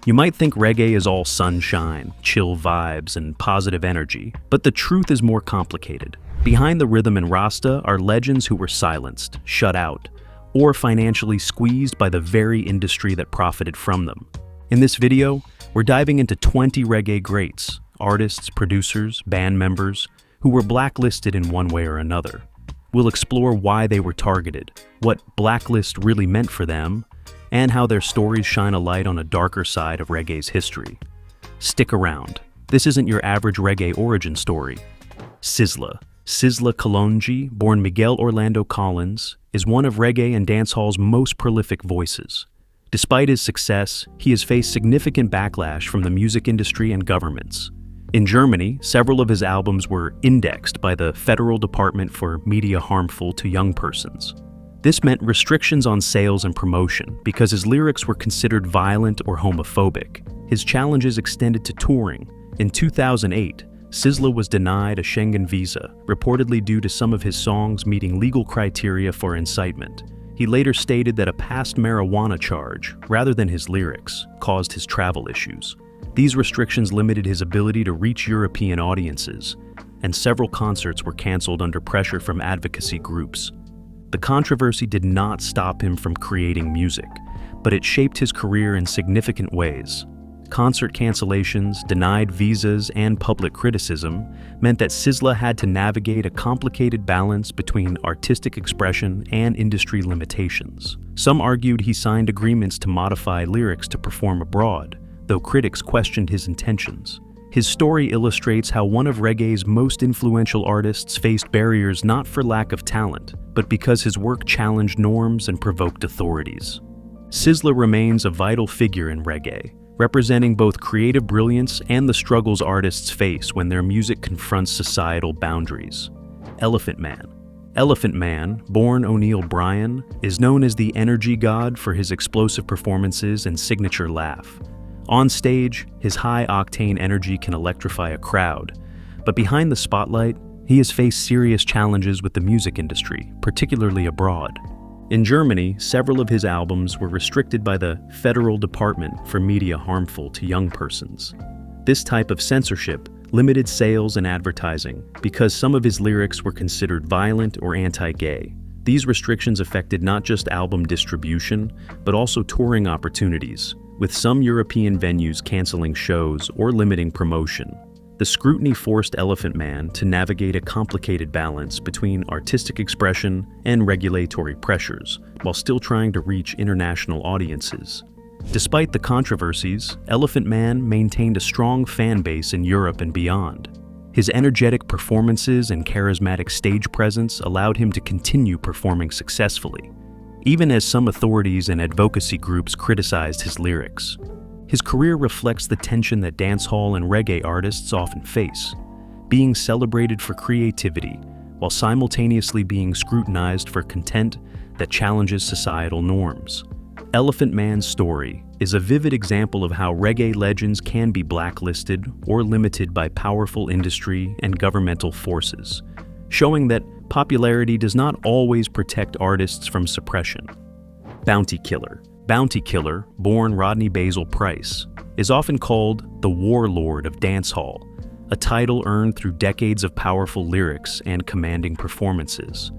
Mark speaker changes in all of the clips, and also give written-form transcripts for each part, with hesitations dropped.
Speaker 1: You might think reggae is all sunshine, chill vibes, and positive energy, but the truth is more complicated. Behind the rhythm and Rasta are legends who were silenced, shut out, or financially squeezed by the very industry that profited from them. In this video, we're diving into 20 reggae greats, artists, producers, band members, who were blacklisted in one way or another. We'll explore why they were targeted, what blacklist really meant for them, and how their stories shine a light on a darker side of reggae's history. Stick around. This isn't your average reggae origin story. Sizzla Kalonji, born Miguel Orlando Collins, is one of reggae and dancehall's most prolific voices. Despite his success, he has faced significant backlash from the music industry and governments. In Germany, several of his albums were indexed by the Federal Department for Media Harmful to Young Persons. This meant restrictions on sales and promotion because his lyrics were considered violent or homophobic. His challenges extended to touring. In 2008, Sizzla was denied a Schengen visa, reportedly due to some of his songs meeting legal criteria for incitement. He later stated that a past marijuana charge, rather than his lyrics, caused his travel issues. These restrictions limited his ability to reach European audiences, and several concerts were canceled under pressure from advocacy groups. The controversy did not stop him from creating music, but it shaped his career in significant ways. Concert cancellations, denied visas, and public criticism meant that Sizzla had to navigate a complicated balance between artistic expression and industry limitations. Some argued he signed agreements to modify lyrics to perform abroad, though critics questioned his intentions. His story illustrates how one of reggae's most influential artists faced barriers not for lack of talent, but because his work challenged norms and provoked authorities. Sizzla remains a vital figure in reggae, representing both creative brilliance and the struggles artists face when their music confronts societal boundaries. Elephant Man, born O'Neil Bryan, is known as the energy god for his explosive performances and signature laugh. On stage, his high-octane energy can electrify a crowd, but behind the spotlight, he has faced serious challenges with the music industry, particularly abroad. In Germany, several of his albums were restricted by the Federal Department for Media Harmful to Young Persons. This type of censorship limited sales and advertising because some of his lyrics were considered violent or anti-gay. These restrictions affected not just album distribution, but also touring opportunities, with some European venues canceling shows or limiting promotion. The scrutiny forced Elephant Man to navigate a complicated balance between artistic expression and regulatory pressures, while still trying to reach international audiences. Despite the controversies, Elephant Man maintained a strong fan base in Europe and beyond. His energetic performances and charismatic stage presence allowed him to continue performing successfully, even as some authorities and advocacy groups criticized his lyrics. His career reflects the tension that dancehall and reggae artists often face, being celebrated for creativity while simultaneously being scrutinized for content that challenges societal norms. Elephant Man's story is a vivid example of how reggae legends can be blacklisted or limited by powerful industry and governmental forces, showing that popularity does not always protect artists from suppression. Bounty Killer, born Rodney Basil Price, is often called the warlord of dancehall, a title earned through decades of powerful lyrics and commanding performances.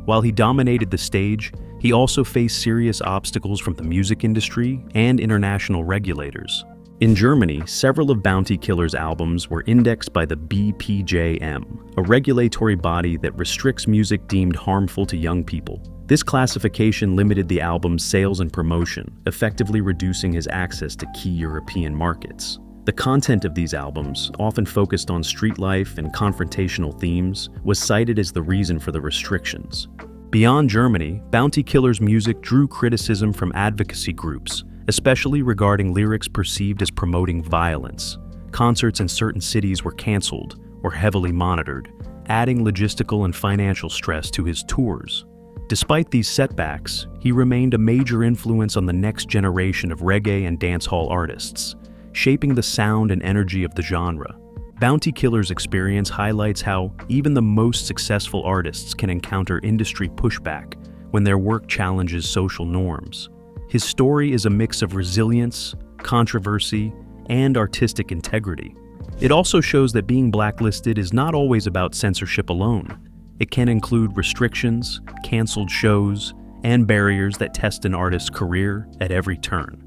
Speaker 1: While he dominated the stage, he also faced serious obstacles from the music industry and international regulators. In Germany, several of Bounty Killer's albums were indexed by the BPJM, a regulatory body that restricts music deemed harmful to young people. This classification limited the album's sales and promotion, effectively reducing his access to key European markets. The content of these albums, often focused on street life and confrontational themes, was cited as the reason for the restrictions. Beyond Germany, Bounty Killer's music drew criticism from advocacy groups, especially regarding lyrics perceived as promoting violence. Concerts in certain cities were canceled or heavily monitored, adding logistical and financial stress to his tours. Despite these setbacks, he remained a major influence on the next generation of reggae and dancehall artists, shaping the sound and energy of the genre. Bounty Killer's experience highlights how even the most successful artists can encounter industry pushback when their work challenges social norms. His story is a mix of resilience, controversy, and artistic integrity. It also shows that being blacklisted is not always about censorship alone. It can include restrictions, canceled shows, and barriers that test an artist's career at every turn.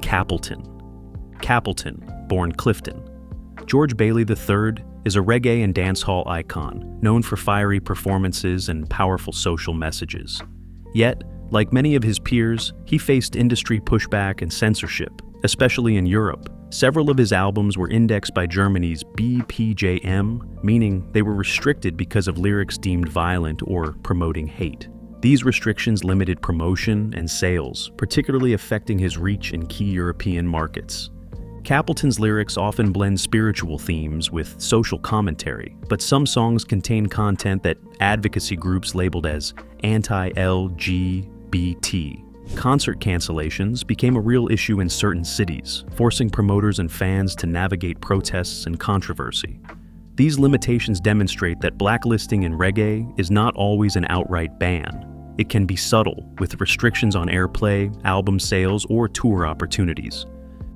Speaker 1: Capleton. Capleton, born Clifton. George Bailey III is a reggae and dancehall icon, known for fiery performances and powerful social messages. Yet, like many of his peers, he faced industry pushback and censorship, especially in Europe. Several of his albums were indexed by Germany's BPJM, meaning they were restricted because of lyrics deemed violent or promoting hate. These restrictions limited promotion and sales, particularly affecting his reach in key European markets. Capleton's lyrics often blend spiritual themes with social commentary, but some songs contain content that advocacy groups labeled as anti-LGBT. Concert cancellations became a real issue in certain cities, forcing promoters and fans to navigate protests and controversy. These limitations demonstrate that blacklisting in reggae is not always an outright ban. It can be subtle, with restrictions on airplay, album sales, or tour opportunities.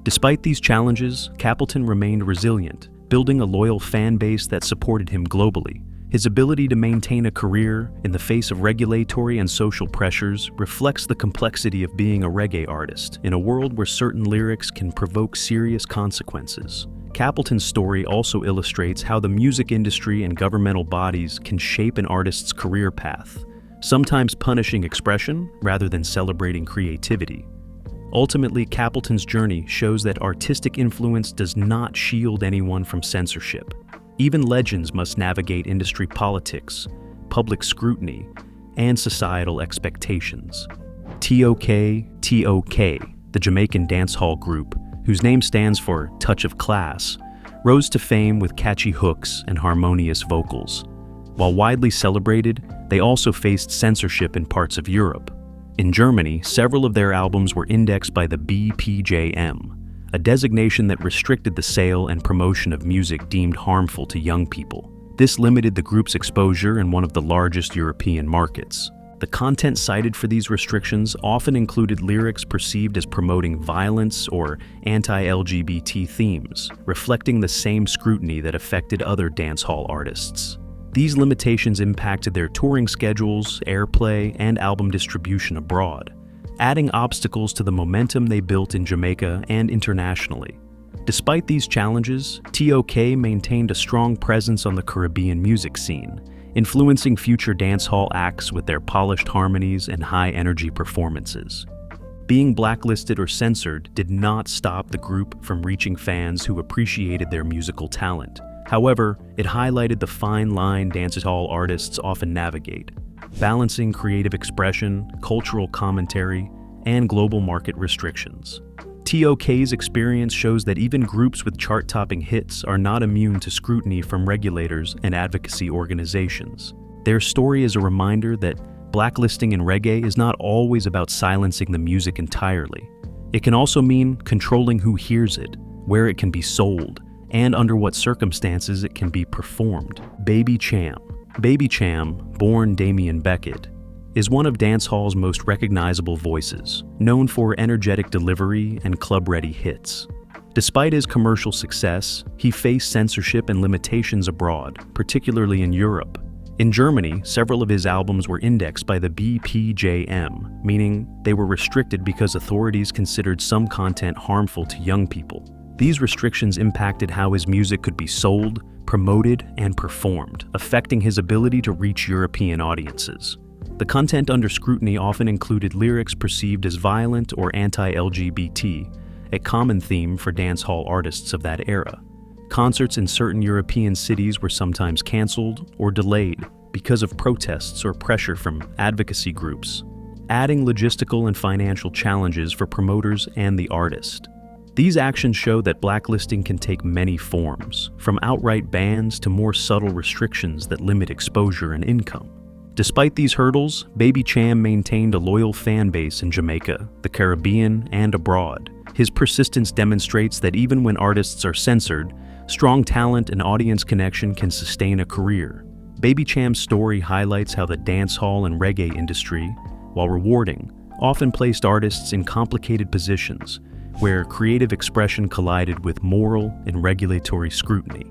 Speaker 1: Despite these challenges, Capleton remained resilient, building a loyal fan base that supported him globally. His ability to maintain a career in the face of regulatory and social pressures reflects the complexity of being a reggae artist in a world where certain lyrics can provoke serious consequences. Capleton's story also illustrates how the music industry and governmental bodies can shape an artist's career path, sometimes punishing expression rather than celebrating creativity. Ultimately, Capleton's journey shows that artistic influence does not shield anyone from censorship. Even legends must navigate industry politics, public scrutiny, and societal expectations. T.O.K, the Jamaican dancehall group, whose name stands for Touch of Class, rose to fame with catchy hooks and harmonious vocals. While widely celebrated, they also faced censorship in parts of Europe. In Germany, several of their albums were indexed by the BPJM, a designation that restricted the sale and promotion of music deemed harmful to young people. This limited the group's exposure in one of the largest European markets. The content cited for these restrictions often included lyrics perceived as promoting violence or anti-LGBT themes, reflecting the same scrutiny that affected other dancehall artists. These limitations impacted their touring schedules, airplay, and album distribution abroad, adding obstacles to the momentum they built in Jamaica and internationally. Despite these challenges, T.O.K maintained a strong presence on the Caribbean music scene, influencing future dancehall acts with their polished harmonies and high-energy performances. Being blacklisted or censored did not stop the group from reaching fans who appreciated their musical talent. However, it highlighted the fine line dancehall artists often navigate, balancing creative expression, cultural commentary, and global market restrictions. T.O.K's experience shows that even groups with chart-topping hits are not immune to scrutiny from regulators and advocacy organizations. Their story is a reminder that blacklisting in reggae is not always about silencing the music entirely. It can also mean controlling who hears it, where it can be sold, and under what circumstances it can be performed. Baby Cham. Baby Cham, born Damien Beckett, is one of dancehall's most recognizable voices, known for energetic delivery and club-ready hits. Despite his commercial success, he faced censorship and limitations abroad, particularly in Europe. In Germany, several of his albums were indexed by the BPJM, meaning they were restricted because authorities considered some content harmful to young people. These restrictions impacted how his music could be sold, promoted, and performed, affecting his ability to reach European audiences. The content under scrutiny often included lyrics perceived as violent or anti-LGBT, a common theme for dancehall artists of that era. Concerts in certain European cities were sometimes canceled or delayed because of protests or pressure from advocacy groups, adding logistical and financial challenges for promoters and the artist. These actions show that blacklisting can take many forms, from outright bans to more subtle restrictions that limit exposure and income. Despite these hurdles, Baby Cham maintained a loyal fan base in Jamaica, the Caribbean, and abroad. His persistence demonstrates that even when artists are censored, strong talent and audience connection can sustain a career. Baby Cham's story highlights how the dancehall and reggae industry, while rewarding, often placed artists in complicated positions, where creative expression collided with moral and regulatory scrutiny.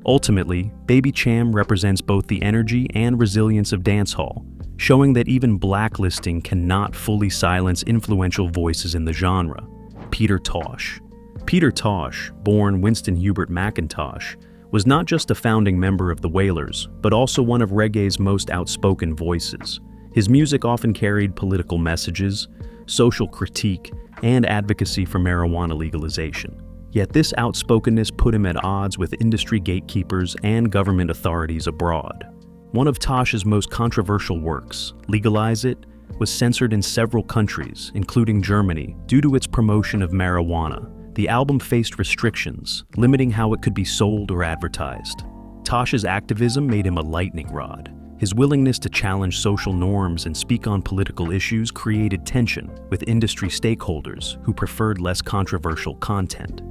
Speaker 1: Ultimately, Baby Cham represents both the energy and resilience of dancehall, showing that even blacklisting cannot fully silence influential voices in the genre. Peter Tosh. Peter Tosh, born Winston Hubert McIntosh, was not just a founding member of the Wailers, but also one of reggae's most outspoken voices. His music often carried political messages, social critique, and advocacy for marijuana legalization. Yet this outspokenness put him at odds with industry gatekeepers and government authorities abroad. One of Tosh's most controversial works, Legalize It, was censored in several countries, including Germany, due to its promotion of marijuana. The album faced restrictions, limiting how it could be sold or advertised. Tosh's activism made him a lightning rod. His willingness to challenge social norms and speak on political issues created tension with industry stakeholders who preferred less controversial content.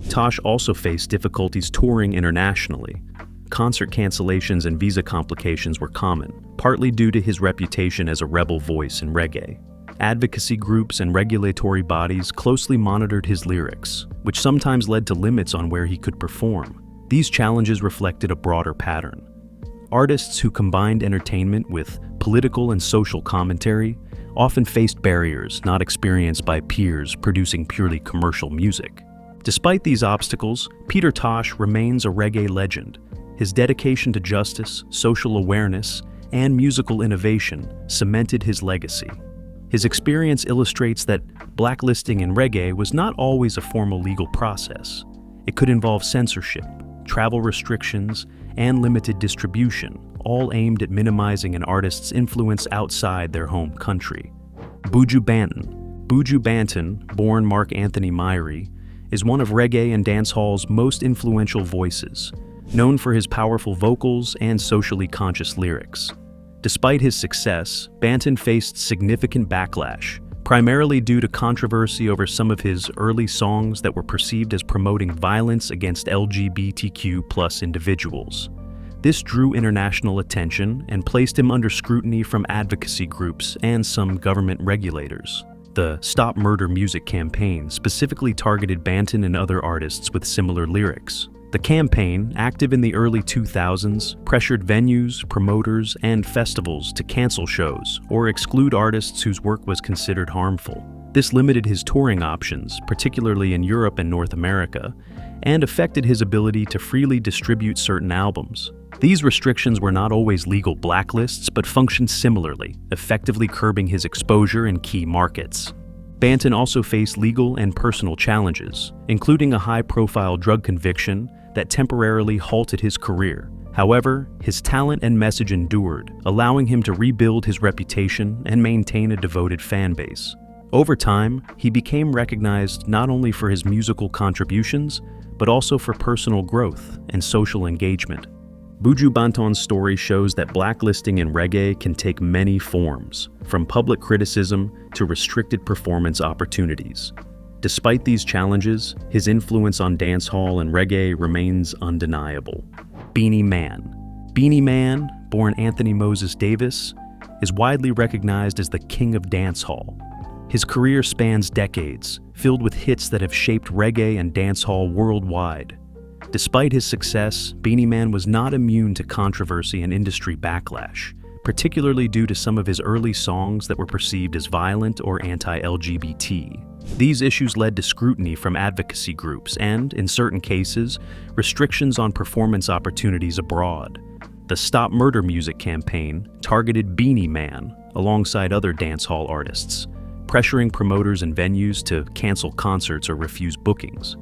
Speaker 1: Tosh also faced difficulties touring internationally. Concert cancellations and visa complications were common, partly due to his reputation as a rebel voice in reggae. Advocacy groups and regulatory bodies closely monitored his lyrics, which sometimes led to limits on where he could perform. These challenges reflected a broader pattern. Artists who combined entertainment with political and social commentary often faced barriers not experienced by peers producing purely commercial music. Despite these obstacles, Peter Tosh remains a reggae legend. His dedication to justice, social awareness, and musical innovation cemented his legacy. His experience illustrates that blacklisting in reggae was not always a formal legal process. It could involve censorship, travel restrictions, and limited distribution, all aimed at minimizing an artist's influence outside their home country. Buju Banton. Buju Banton, born Mark Anthony Myrie, is one of reggae and dancehall's most influential voices, known for his powerful vocals and socially conscious lyrics. Despite his success, Banton faced significant backlash, primarily due to controversy over some of his early songs that were perceived as promoting violence against LGBTQ+ individuals. This drew international attention and placed him under scrutiny from advocacy groups and some government regulators. The Stop Murder Music campaign specifically targeted Banton and other artists with similar lyrics. The campaign, active in the early 2000s, pressured venues, promoters, and festivals to cancel shows or exclude artists whose work was considered harmful. This limited his touring options, particularly in Europe and North America, and affected his ability to freely distribute certain albums. These restrictions were not always legal blacklists, but functioned similarly, effectively curbing his exposure in key markets. Banton also faced legal and personal challenges, including a high-profile drug conviction that temporarily halted his career. However, his talent and message endured, allowing him to rebuild his reputation and maintain a devoted fan base. Over time, he became recognized not only for his musical contributions, but also for personal growth and social engagement. Buju Banton's story shows that blacklisting in reggae can take many forms, from public criticism to restricted performance opportunities. Despite these challenges, his influence on dancehall and reggae remains undeniable. Beenie Man. Beenie Man, born Anthony Moses Davis, is widely recognized as the king of dancehall. His career spans decades, filled with hits that have shaped reggae and dancehall worldwide. Despite his success, Beenie Man was not immune to controversy and industry backlash, particularly due to some of his early songs that were perceived as violent or anti-LGBT. These issues led to scrutiny from advocacy groups and, in certain cases, restrictions on performance opportunities abroad. The Stop Murder Music campaign targeted Beenie Man alongside other dancehall artists, pressuring promoters and venues to cancel concerts or refuse bookings.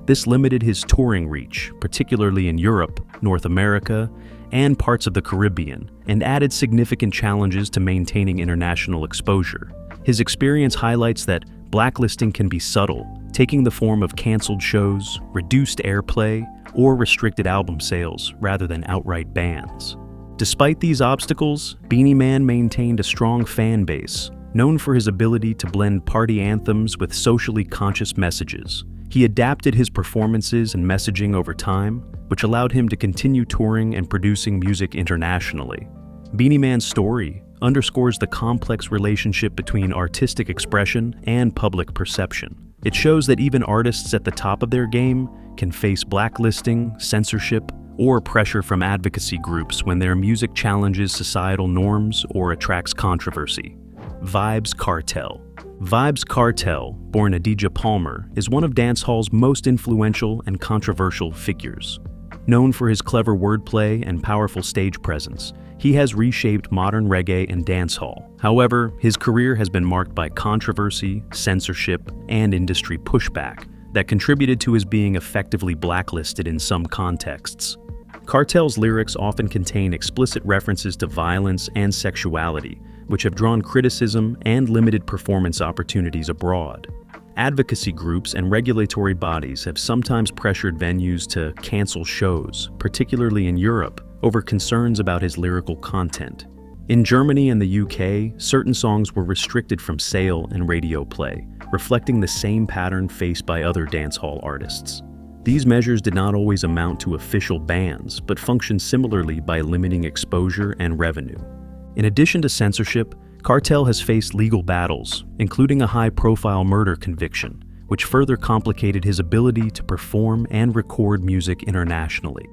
Speaker 1: This limited his touring reach, particularly in Europe, North America, and parts of the Caribbean, and added significant challenges to maintaining international exposure. His experience highlights that blacklisting can be subtle, taking the form of canceled shows, reduced airplay, or restricted album sales rather than outright bans. Despite these obstacles, Beenie Man maintained a strong fan base, known for his ability to blend party anthems with socially conscious messages. He adapted his performances and messaging over time, which allowed him to continue touring and producing music internationally. Beenie Man's story underscores the complex relationship between artistic expression and public perception. It shows that even artists at the top of their game can face blacklisting, censorship, or pressure from advocacy groups when their music challenges societal norms or attracts controversy. Vybz Kartel. Vybz Kartel, born Adidja Palmer, is one of dancehall's most influential and controversial figures. Known for his clever wordplay and powerful stage presence, he has reshaped modern reggae and dancehall. However, his career has been marked by controversy, censorship, and industry pushback that contributed to his being effectively blacklisted in some contexts. Kartel's lyrics often contain explicit references to violence and sexuality, which have drawn criticism and limited performance opportunities abroad. Advocacy groups and regulatory bodies have sometimes pressured venues to cancel shows, particularly in Europe, over concerns about his lyrical content. In Germany and the UK, certain songs were restricted from sale and radio play, reflecting the same pattern faced by other dancehall artists. These measures did not always amount to official bans, but functioned similarly by limiting exposure and revenue. In addition to censorship, Kartel has faced legal battles, including a high-profile murder conviction, which further complicated his ability to perform and record music internationally.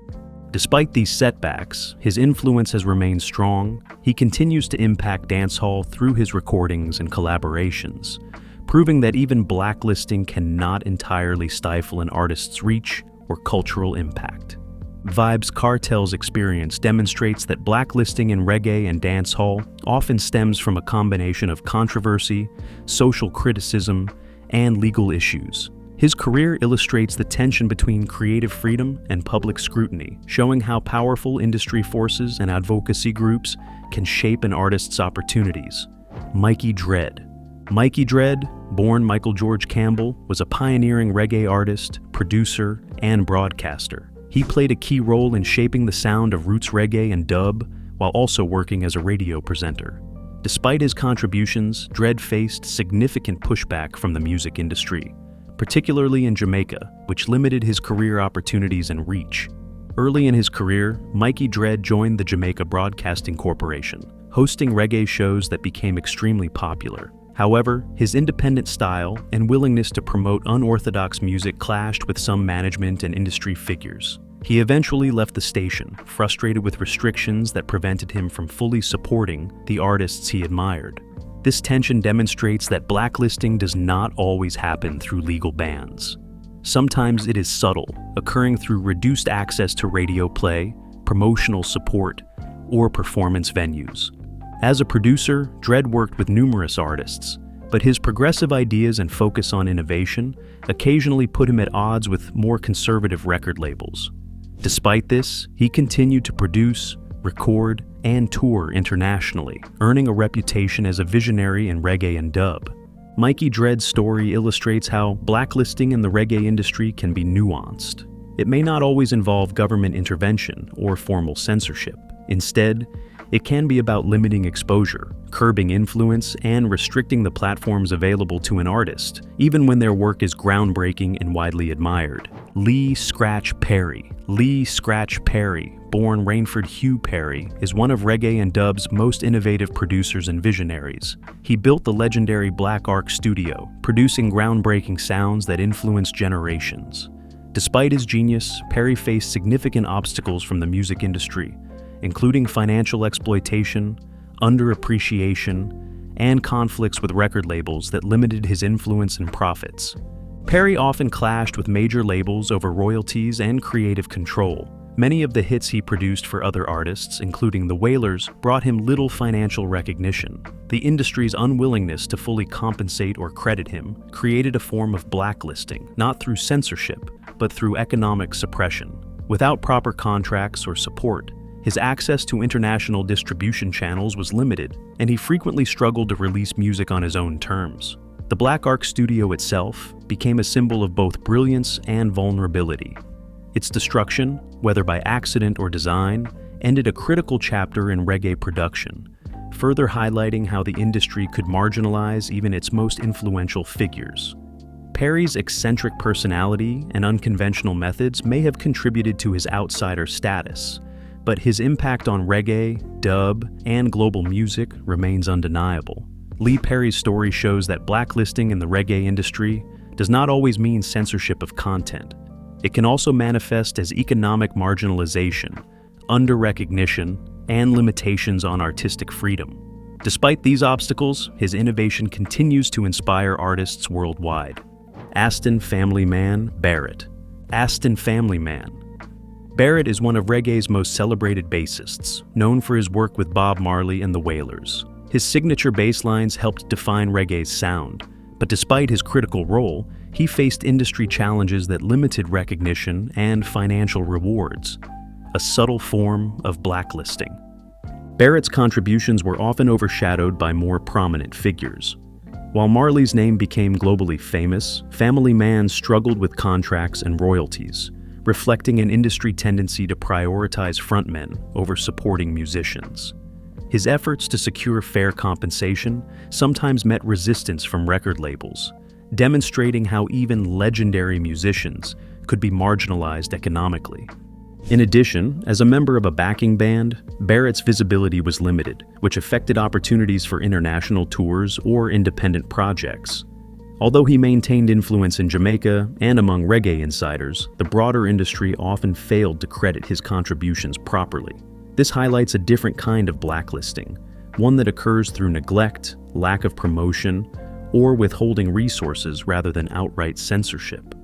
Speaker 1: Despite these setbacks, his influence has remained strong. He continues to impact dancehall through his recordings and collaborations, proving that even blacklisting cannot entirely stifle an artist's reach or cultural impact. Vybz Kartel's experience demonstrates that blacklisting in reggae and dancehall often stems from a combination of controversy, social criticism, and legal issues. His career illustrates the tension between creative freedom and public scrutiny, showing how powerful industry forces and advocacy groups can shape an artist's opportunities. Mikey Dread. Mikey Dread, born Michael George Campbell, was a pioneering reggae artist, producer, and broadcaster. He played a key role in shaping the sound of roots reggae and dub, while also working as a radio presenter. Despite his contributions, Dread faced significant pushback from the music industry, particularly in Jamaica, which limited his career opportunities and reach. Early in his career, Mikey Dread joined the Jamaica Broadcasting Corporation, hosting reggae shows that became extremely popular. However, his independent style and willingness to promote unorthodox music clashed with some management and industry figures. He eventually left the station, frustrated with restrictions that prevented him from fully supporting the artists he admired. This tension demonstrates that blacklisting does not always happen through legal bans. Sometimes it is subtle, occurring through reduced access to radio play, promotional support, or performance venues. As a producer, Dread worked with numerous artists, but his progressive ideas and focus on innovation occasionally put him at odds with more conservative record labels. Despite this, he continued to produce, record, and tour internationally, earning a reputation as a visionary in reggae and dub. Mikey Dread's story illustrates how blacklisting in the reggae industry can be nuanced. It may not always involve government intervention or formal censorship. Instead, it can be about limiting exposure, curbing influence, and restricting the platforms available to an artist, even when their work is groundbreaking and widely admired. Lee Scratch Perry. Lee Scratch Perry, born Rainford Hugh Perry, is one of reggae and dub's most innovative producers and visionaries. He built the legendary Black Ark Studio, producing groundbreaking sounds that influenced generations. Despite his genius, Perry faced significant obstacles from the music industry, including financial exploitation, underappreciation, and conflicts with record labels that limited his influence and profits. Perry often clashed with major labels over royalties and creative control. Many of the hits he produced for other artists, including the Wailers, brought him little financial recognition. The industry's unwillingness to fully compensate or credit him created a form of blacklisting, not through censorship, but through economic suppression. Without proper contracts or support, his access to international distribution channels was limited, and he frequently struggled to release music on his own terms. The Black Ark Studio itself became a symbol of both brilliance and vulnerability. Its destruction, whether by accident or design, ended a critical chapter in reggae production, further highlighting how the industry could marginalize even its most influential figures. Perry's eccentric personality and unconventional methods may have contributed to his outsider status, but his impact on reggae, dub, and global music remains undeniable. Lee Perry's story shows that blacklisting in the reggae industry does not always mean censorship of content. It can also manifest as economic marginalization, under-recognition, and limitations on artistic freedom. Despite these obstacles, his innovation continues to inspire artists worldwide. Aston Family Man, Barrett. Aston Family Man. Barrett is one of reggae's most celebrated bassists, known for his work with Bob Marley and the Wailers. His signature bass lines helped define reggae's sound, but despite his critical role, he faced industry challenges that limited recognition and financial rewards, a subtle form of blacklisting. Barrett's contributions were often overshadowed by more prominent figures. While Marley's name became globally famous, Family Man struggled with contracts and royalties, reflecting an industry tendency to prioritize frontmen over supporting musicians. His efforts to secure fair compensation sometimes met resistance from record labels, demonstrating how even legendary musicians could be marginalized economically. In addition, as a member of a backing band, Barrett's visibility was limited, which affected opportunities for international tours or independent projects. Although he maintained influence in Jamaica and among reggae insiders, the broader industry often failed to credit his contributions properly. This highlights a different kind of blacklisting, one that occurs through neglect, lack of promotion, or withholding resources rather than outright censorship.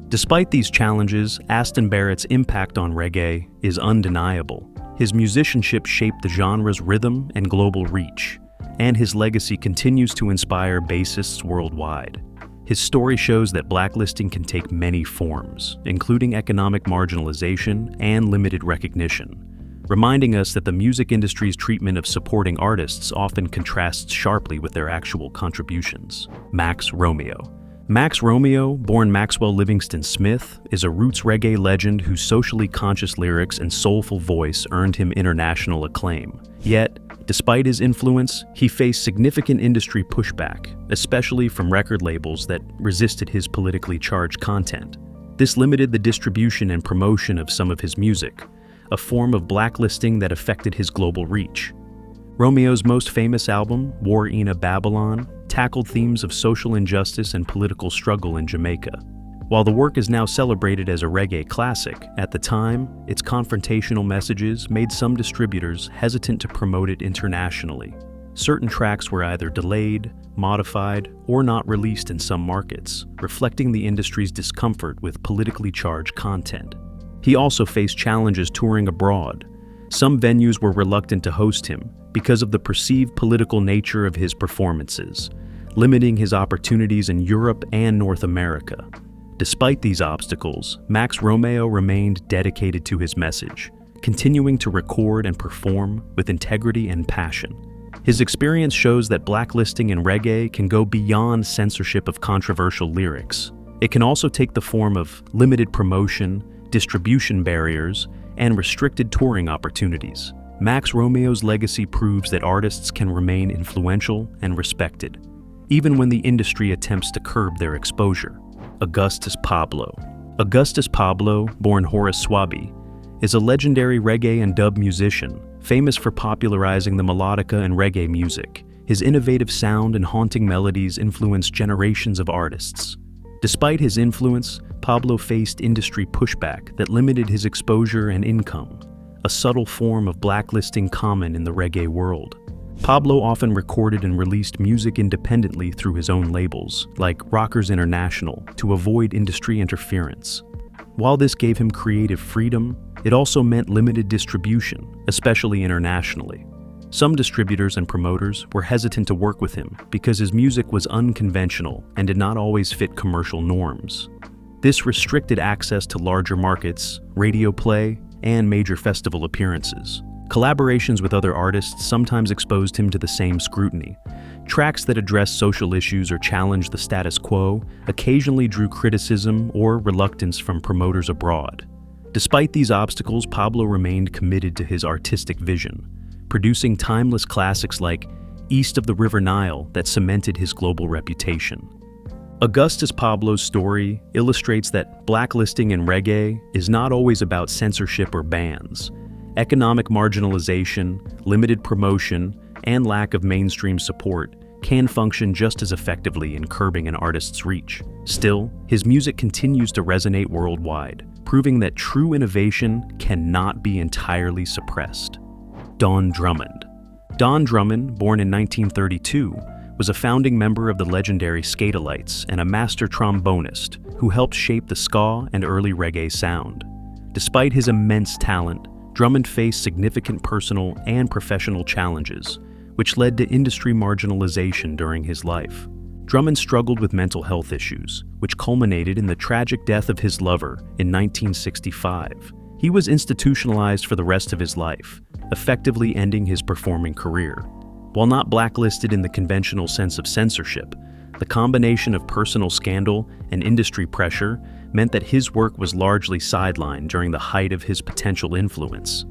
Speaker 1: Despite these challenges, Aston Barrett's impact on reggae is undeniable. His musicianship shaped the genre's rhythm and global reach, and his legacy continues to inspire bassists worldwide. His story shows that blacklisting can take many forms, including economic marginalization and limited recognition, reminding us that the music industry's treatment of supporting artists often contrasts sharply with their actual contributions. Max Romeo. Max Romeo, born Maxwell Livingston Smith, is a roots reggae legend whose socially conscious lyrics and soulful voice earned him international acclaim. Yet, despite his influence, he faced significant industry pushback, especially from record labels that resisted his politically charged content. This limited the distribution and promotion of some of his music, a form of blacklisting that affected his global reach. Romeo's most famous album, War Ina Babylon, tackled themes of social injustice and political struggle in Jamaica. While the work is now celebrated as a reggae classic, at the time, its confrontational messages made some distributors hesitant to promote it internationally. Certain tracks were either delayed, modified, or not released in some markets, reflecting the industry's discomfort with politically charged content. He also faced challenges touring abroad. Some venues were reluctant to host him because of the perceived political nature of his performances, limiting his opportunities in Europe and North America. Despite these obstacles, Max Romeo remained dedicated to his message, continuing to record and perform with integrity and passion. His experience shows that blacklisting in reggae can go beyond censorship of controversial lyrics. It can also take the form of limited promotion, distribution barriers, and restricted touring opportunities. Max Romeo's legacy proves that artists can remain influential and respected, even when the industry attempts to curb their exposure. Augustus Pablo. Augustus Pablo, born Horace Swaby, is a legendary reggae and dub musician, famous for popularizing the melodica and reggae music. His innovative sound and haunting melodies influenced generations of artists. Despite his influence, Pablo faced industry pushback that limited his exposure and income, a subtle form of blacklisting common in the reggae world. Pablo often recorded and released music independently through his own labels, like Rockers International, to avoid industry interference. While this gave him creative freedom, it also meant limited distribution, especially internationally. Some distributors and promoters were hesitant to work with him because his music was unconventional and did not always fit commercial norms. This restricted access to larger markets, radio play, and major festival appearances. Collaborations with other artists sometimes exposed him to the same scrutiny. Tracks that addressed social issues or challenged the status quo occasionally drew criticism or reluctance from promoters abroad. Despite these obstacles, Pablo remained committed to his artistic vision, producing timeless classics like East of the River Nile that cemented his global reputation. Augustus Pablo's story illustrates that blacklisting in reggae is not always about censorship or bans. Economic marginalization, limited promotion, and lack of mainstream support can function just as effectively in curbing an artist's reach. Still, his music continues to resonate worldwide, proving that true innovation cannot be entirely suppressed. Don Drummond. Don Drummond, born in 1932, was a founding member of the legendary Skatalites and a master trombonist who helped shape the ska and early reggae sound. Despite his immense talent, Drummond faced significant personal and professional challenges, which led to industry marginalization during his life. Drummond struggled with mental health issues, which culminated in the tragic death of his lover in 1965. He was institutionalized for the rest of his life, effectively ending his performing career. While not blacklisted in the conventional sense of censorship, the combination of personal scandal and industry pressure meant that his work was largely sidelined during the height of his potential influence.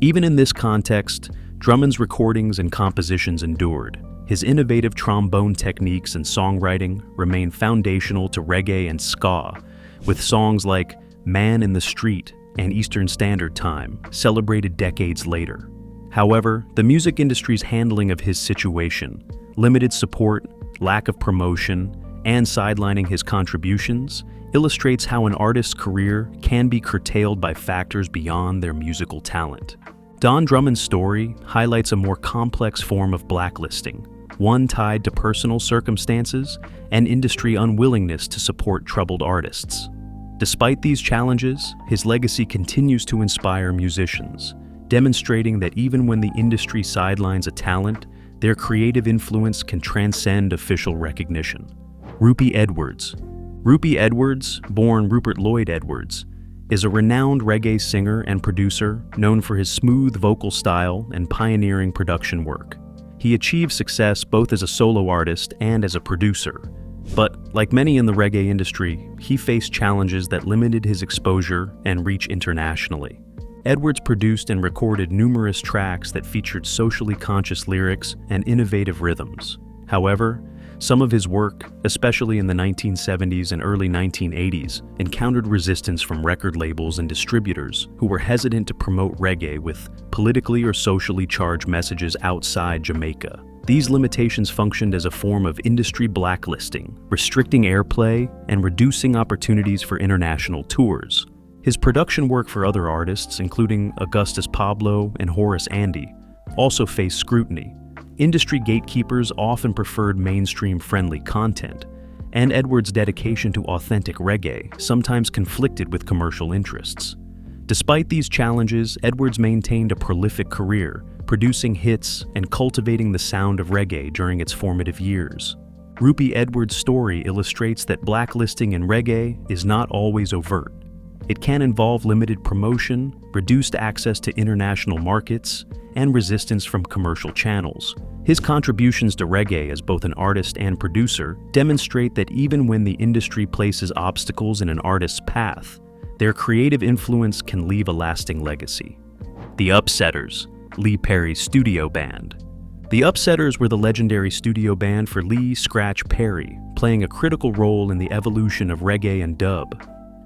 Speaker 1: Even in this context, Drummond's recordings and compositions endured. His innovative trombone techniques and songwriting remain foundational to reggae and ska, with songs like Man in the Street and Eastern Standard Time celebrated decades later. However, the music industry's handling of his situation, limited support, lack of promotion, and sidelining his contributions illustrates how an artist's career can be curtailed by factors beyond their musical talent. Don Drummond's story highlights a more complex form of blacklisting, one tied to personal circumstances and industry unwillingness to support troubled artists. Despite these challenges, his legacy continues to inspire musicians, demonstrating that even when the industry sidelines a talent, their creative influence can transcend official recognition. Ruie Edwards. Ruie Edwards, born Rupert Lloyd Edwards, is a renowned reggae singer and producer known for his smooth vocal style and pioneering production work. He achieved success both as a solo artist and as a producer. But, like many in the reggae industry, he faced challenges that limited his exposure and reach internationally. Edwards produced and recorded numerous tracks that featured socially conscious lyrics and innovative rhythms. However, some of his work, especially in the 1970s and early 1980s, encountered resistance from record labels and distributors who were hesitant to promote reggae with politically or socially charged messages outside Jamaica. These limitations functioned as a form of industry blacklisting, restricting airplay and reducing opportunities for international tours. His production work for other artists, including Augustus Pablo and Horace Andy, also faced scrutiny. Industry gatekeepers often preferred mainstream-friendly content, and Edwards' dedication to authentic reggae sometimes conflicted with commercial interests. Despite these challenges, Edwards maintained a prolific career, producing hits and cultivating the sound of reggae during its formative years. Ruie Edwards' story illustrates that blacklisting in reggae is not always overt. It can involve limited promotion, reduced access to international markets, and resistance from commercial channels. His contributions to reggae as both an artist and producer demonstrate that even when the industry places obstacles in an artist's path, their creative influence can leave a lasting legacy. The Upsetters, Lee Perry's studio band. The Upsetters were the legendary studio band for Lee "Scratch" Perry, playing a critical role in the evolution of reggae and dub.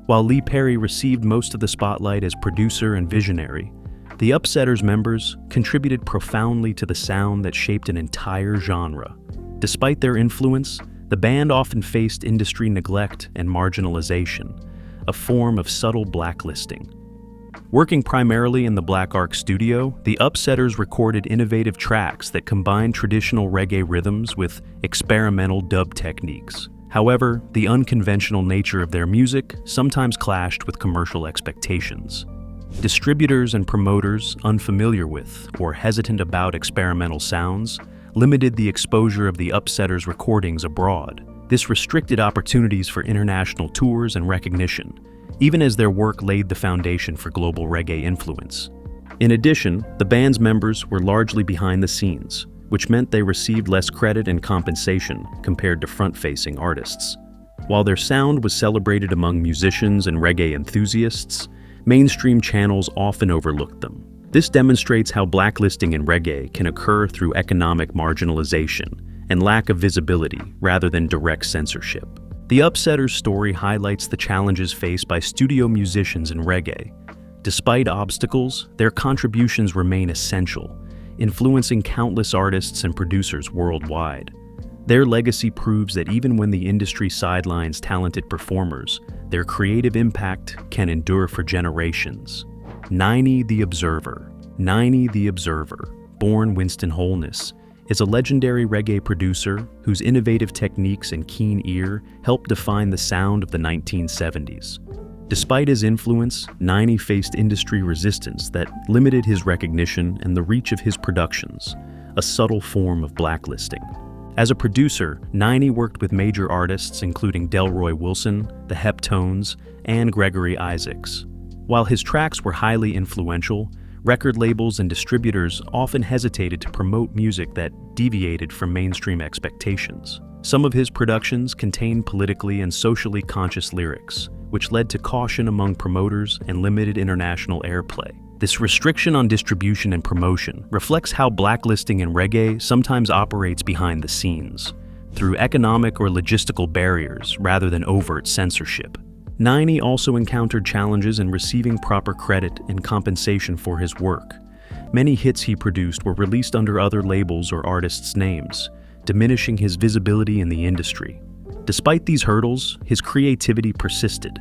Speaker 1: While Lee Perry received most of the spotlight as producer and visionary, the Upsetters members contributed profoundly to the sound that shaped an entire genre. Despite their influence, the band often faced industry neglect and marginalization, a form of subtle blacklisting. Working primarily in the Black Ark studio, the Upsetters recorded innovative tracks that combined traditional reggae rhythms with experimental dub techniques. However, the unconventional nature of their music sometimes clashed with commercial expectations. Distributors and promoters unfamiliar with or hesitant about experimental sounds limited the exposure of the Upsetters' recordings abroad. This restricted opportunities for international tours and recognition, even as their work laid the foundation for global reggae influence. In addition, the band's members were largely behind the scenes, which meant they received less credit and compensation compared to front-facing artists. While their sound was celebrated among musicians and reggae enthusiasts, mainstream channels often overlooked them. This demonstrates how blacklisting in reggae can occur through economic marginalization and lack of visibility rather than direct censorship. The Upsetters' story highlights the challenges faced by studio musicians in reggae. Despite obstacles, their contributions remain essential, influencing countless artists and producers worldwide. Their legacy proves that even when the industry sidelines talented performers, their creative impact can endure for generations. Niney the Observer. Niney the Observer, born Winston Holness, is a legendary reggae producer whose innovative techniques and keen ear helped define the sound of the 1970s. Despite his influence, Niney faced industry resistance that limited his recognition and the reach of his productions, a subtle form of blacklisting. As a producer, Niney worked with major artists including Delroy Wilson, the Heptones, and Gregory Isaacs. While his tracks were highly influential, record labels and distributors often hesitated to promote music that deviated from mainstream expectations. Some of his productions contained politically and socially conscious lyrics, which led to caution among promoters and limited international airplay. This restriction on distribution and promotion reflects how blacklisting in reggae sometimes operates behind the scenes, through economic or logistical barriers rather than overt censorship. Niney also encountered challenges in receiving proper credit and compensation for his work. Many hits he produced were released under other labels or artists' names, diminishing his visibility in the industry. Despite these hurdles, his creativity persisted,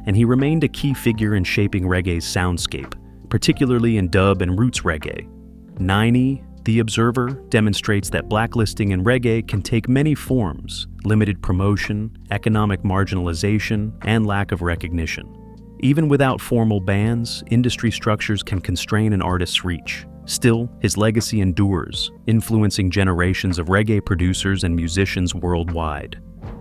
Speaker 1: and he remained a key figure in shaping reggae's soundscape, particularly in dub and roots reggae. Niney the Observer demonstrates that blacklisting in reggae can take many forms: limited promotion, economic marginalization, and lack of recognition. Even without formal bans, industry structures can constrain an artist's reach. Still, his legacy endures, influencing generations of reggae producers and musicians worldwide.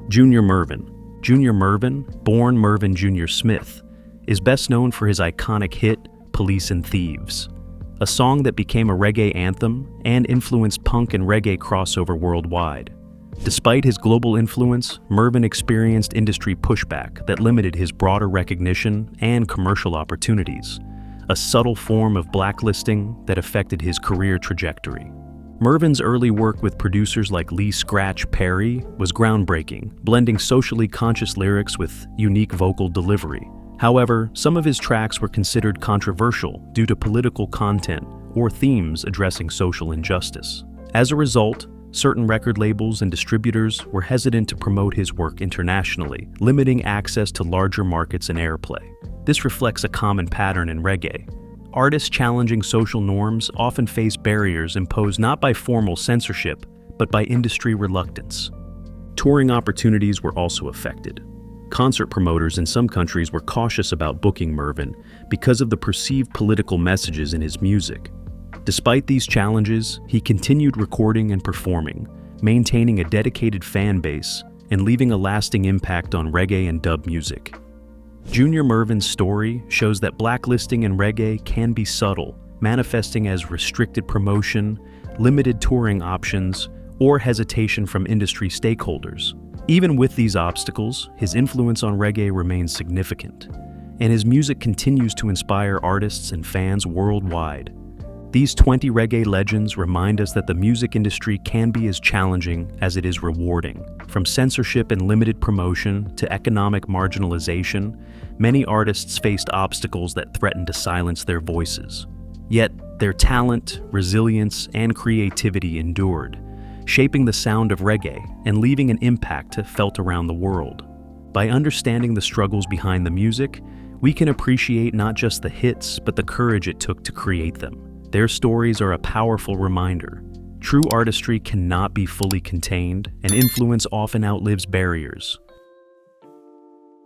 Speaker 1: Junior Murvin. Junior Murvin, born Mervyn Jr. Smith, is best known for his iconic hit, Police and Thieves, a song that became a reggae anthem and influenced punk and reggae crossover worldwide. Despite his global influence, Mervyn experienced industry pushback that limited his broader recognition and commercial opportunities, a subtle form of blacklisting that affected his career trajectory. Mervyn's early work with producers like Lee Scratch Perry was groundbreaking, blending socially conscious lyrics with unique vocal delivery. However, some of his tracks were considered controversial due to political content or themes addressing social injustice. As a result, certain record labels and distributors were hesitant to promote his work internationally, limiting access to larger markets and airplay. This reflects a common pattern in reggae. Artists challenging social norms often face barriers imposed not by formal censorship, but by industry reluctance. Touring opportunities were also affected. Concert promoters in some countries were cautious about booking Mervyn because of the perceived political messages in his music. Despite these challenges, he continued recording and performing, maintaining a dedicated fan base and leaving a lasting impact on reggae and dub music. Junior Mervyn's story shows that blacklisting in reggae can be subtle, manifesting as restricted promotion, limited touring options, or hesitation from industry stakeholders. Even with these obstacles, his influence on reggae remains significant, and his music continues to inspire artists and fans worldwide. These 20 reggae legends remind us that the music industry can be as challenging as it is rewarding. From censorship and limited promotion to economic marginalization, many artists faced obstacles that threatened to silence their voices. Yet, their talent, resilience, and creativity endured, shaping the sound of reggae and leaving an impact felt around the world. By understanding the struggles behind the music, we can appreciate not just the hits, but the courage it took to create them. Their stories are a powerful reminder. True artistry cannot be fully contained, and influence often outlives barriers.